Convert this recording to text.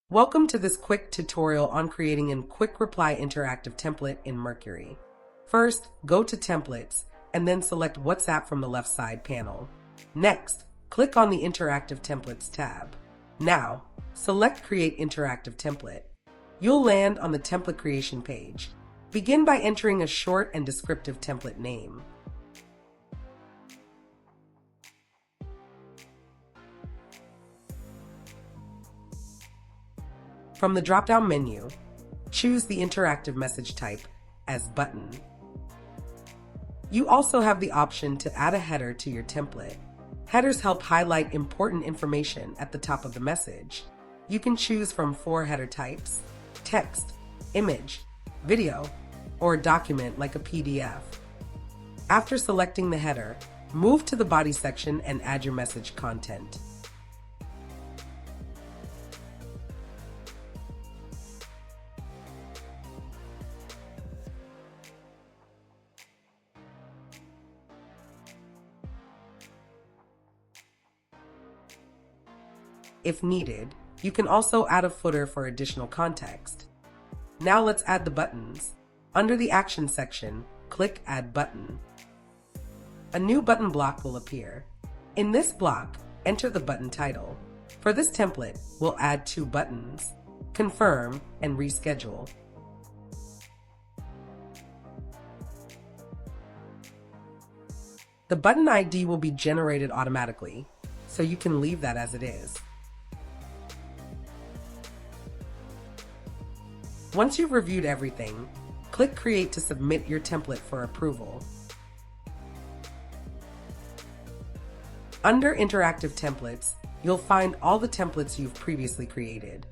Welcome to this quick tutorial on creating a quick reply interactive template in Mercuri. First, go to Templates and then select WhatsApp from the left side panel. Next, click on the Interactive Templates tab. Now, select Create Interactive Template. You'll land on the template creation page. Begin by entering a short and descriptive template name. From the drop-down menu, choose the interactive message type as button. You also have the option to add a header to your template. Headers help highlight important information at the top of the message. You can choose from 4 header types: text, image, video, or a document like a PDF. After selecting the header, move to the body section and add your message content. If needed, you can also add a footer for additional context. Now let's add the buttons. Under the Action section, click Add Button. A new button block will appear. In this block, enter the button title. For this template, we'll add 2 buttons: Confirm and Reschedule. The button ID will be generated automatically, so you can leave that as it is. Once you've reviewed everything, click Create to submit your template for approval. Under Interactive Templates, you'll find all the templates you've previously created.